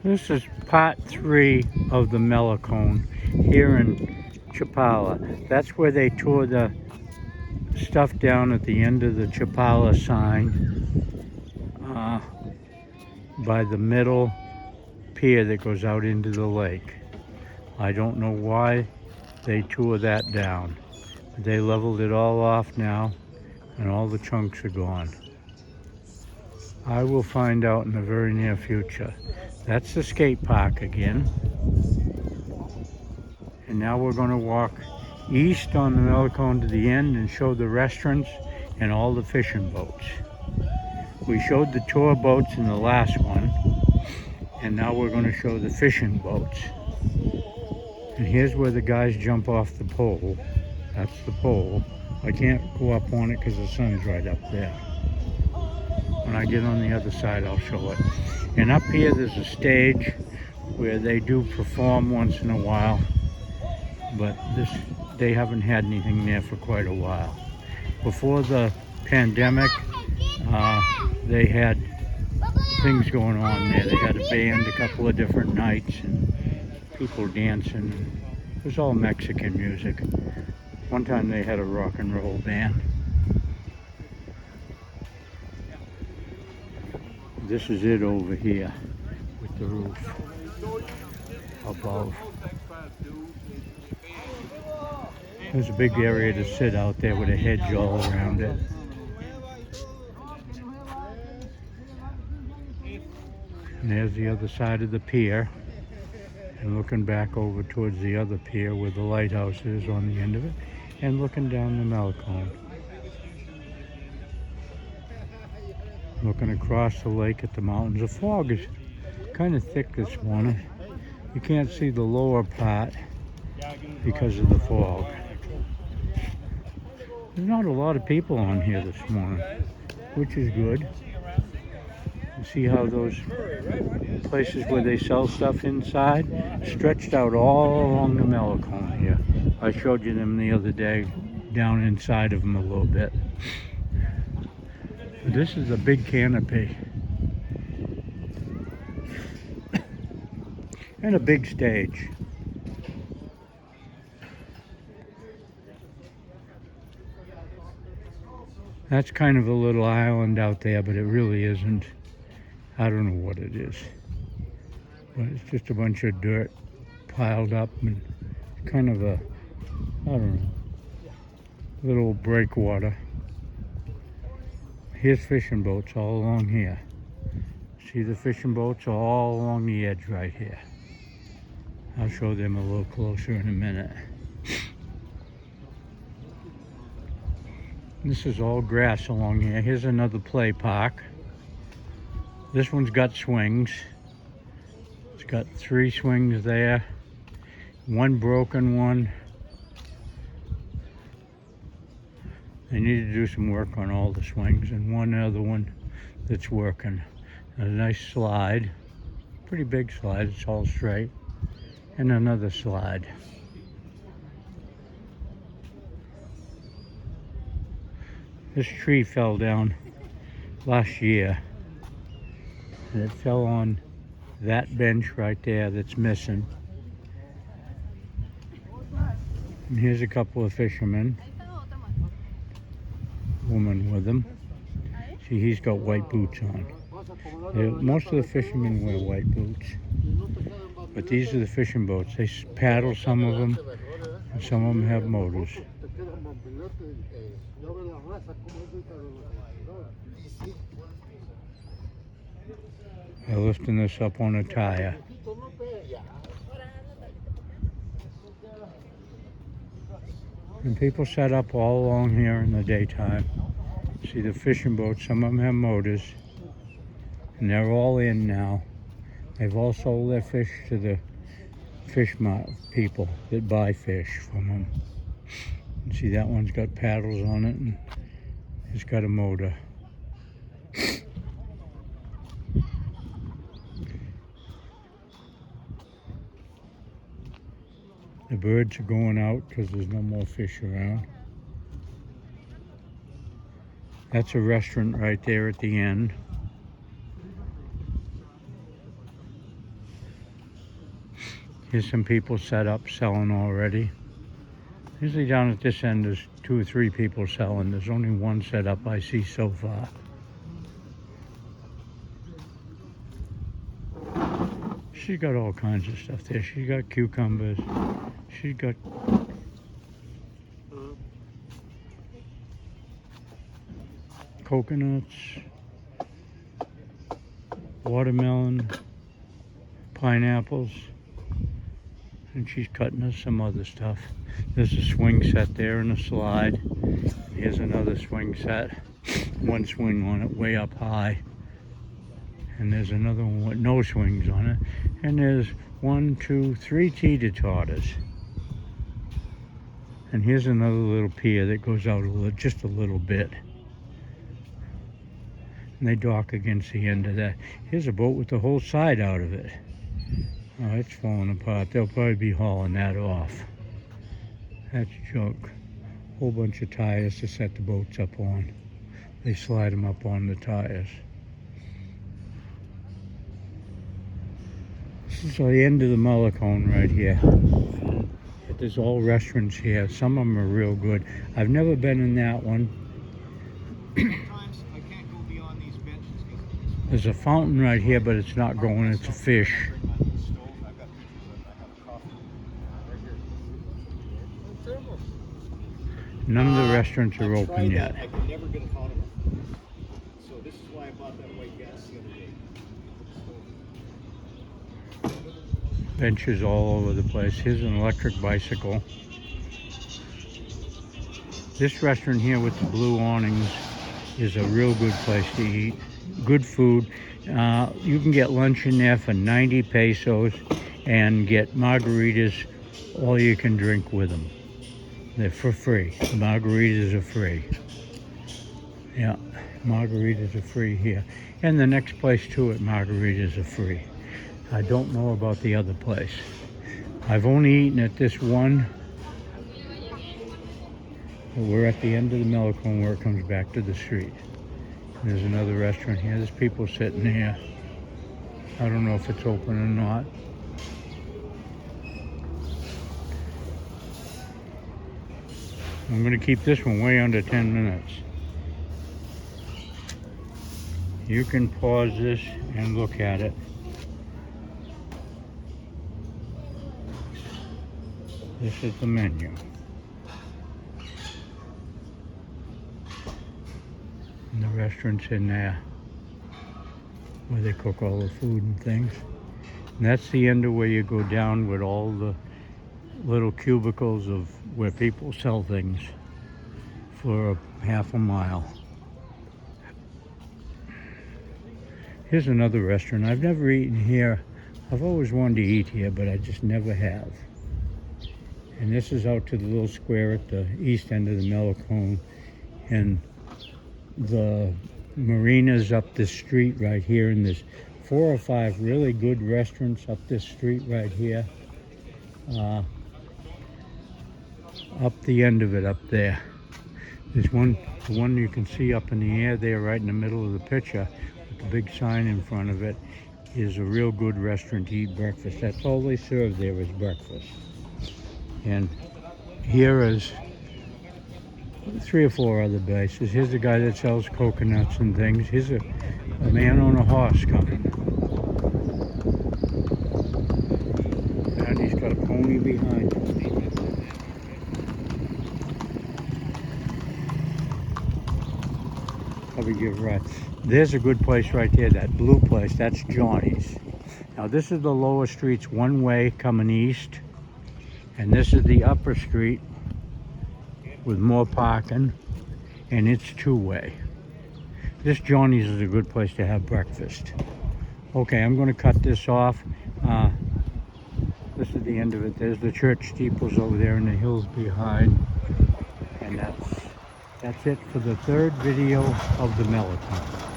This is part 3 of the Malecon here in Chapala. That's where they tore the stuff down at the end of the Chapala sign by the middle pier that goes out into the lake. I don't know why they tore that down. They leveled it all off now and all the chunks are gone. I will find out in the very near future. That's the skate park again. And now we're going to walk east on the Malecon to the end and show the restaurants and all the fishing boats. We showed the tour boats in the last one, and now we're going to show the fishing boats. And here's where the guys jump off the pole. That's the pole. I can't go up on it because the sun's right up there. When I get on the other side, I'll show it. And up here, there's a stage where they do perform once in a while, but they haven't had anything there for quite a while. Before the pandemic, they had things going on there. They had a band a couple of different nights and people dancing. It was all Mexican music. One time they had a rock and roll band. This is it over here with the roof above. There's a big area to sit out there with a hedge all around it. And there's the other side of the pier. And looking back over towards the other pier where the lighthouse is on the end of it. And looking down the Malecon. Looking across the lake at the mountains. The fog is kind of thick this morning. You can't see the lower part because of the fog. There's not a lot of people on here this morning, which is good. You see how those places where they sell stuff inside stretched out all along the Malecon here. I showed you them the other day, down inside of them a little bit. But this is a big canopy. And a big stage. That's kind of a little island out there, but it really isn't. I don't know what it is. But it's just a bunch of dirt piled up and kind of a, I don't know, little breakwater. Here's fishing boats all along here. See the fishing boats all along the edge right here. I'll show them a little closer in a minute. This is all grass along here. Here's another play park. This one's got swings. It's got 3 swings there. One broken one. They need to do some work on all the swings, and one other one that's working. A nice slide. Pretty big slide. It's all straight. And another slide. This tree fell down last year. And it fell on that bench right there that's missing. And here's a couple of fishermen. Woman with them. See, he's got white boots on. Most of the fishermen wear white boots. But these are the fishing boats. They paddle, some of them, and some of them have motors. They're lifting this up on a tire. And people set up all along here in the daytime. See the fishing boats, some of them have motors. And they're all in now. They've all sold their fish to the fish people that buy fish from them. And see, that one's got paddles on it and it's got a motor. The birds are going out because there's no more fish around. That's a restaurant right there at the end. Here's some people set up selling already. Usually down at this end there's 2 or 3 people selling. There's only one set up I see so far. She's got all kinds of stuff there. She's got cucumbers. She's got coconuts, watermelon, pineapples, and she's cutting us some other stuff. There's a swing set there and a slide. Here's another swing set. One swing on it way up high. And there's another one with no swings on it. And there's 1, 2, 3 teeter-totters. And here's another little pier that goes out just a little bit. And they dock against the end of that. Here's a boat with the whole side out of it. Oh, it's falling apart. They'll probably be hauling that off. That's junk. Whole bunch of tires to set the boats up on. They slide them up on the tires. This is the end of the Malecon right here. And there's all restaurants here. Some of them are real good. I've never been in that one. Sometimes I can't go beyond these benches. There's a fountain right here, but it's not going. It's a fish. None of the restaurants are open yet. I could never get a condom. So this is why I bought that white gas the other day. Benches all over the place. Here's an electric bicycle. This restaurant here with the blue awnings is a real good place to eat. Good food. You can get lunch in there for 90 pesos and get margaritas, all you can drink with them. They're for free. Margaritas are free. Yeah, margaritas are free here. And the next place to it, margaritas are free. I don't know about the other place. I've only eaten at this one. We're at the end of the Malecon where it comes back to the street. There's another restaurant here. There's people sitting here. I don't know if it's open or not. I'm going to keep this one way under 10 minutes. You can pause this and look at it. This is the menu. And the restaurant's in there where they cook all the food and things. And that's the end of where you go down with all the little cubicles of where people sell things for half a mile. Here's another restaurant. I've never eaten here. I've always wanted to eat here, but I just never have. And this is out to the little square at the east end of the Malecon. And the marina's up the street right here. And there's 4 or 5 really good restaurants up this street right here. Up the end of it up there. There's the one you can see up in the air there right in the middle of the picture with the big sign in front of it is a real good restaurant to eat breakfast. That's all they serve there is breakfast. And here is 3 or 4 other places. Here's a guy that sells coconuts and things. Here's a man on a horse coming. And he's got a pony behind him. Probably give rats. There's a good place right there, that blue place, that's Johnny's. Now this is the lower streets one way coming east, and this is the upper street with more parking, and it's 2-way. This Johnny's is a good place to have breakfast. Okay, I'm going to cut this off. This is the end of it. There's the church steeples over there in the hills behind, and that's it for the 3rd video of the Malecon.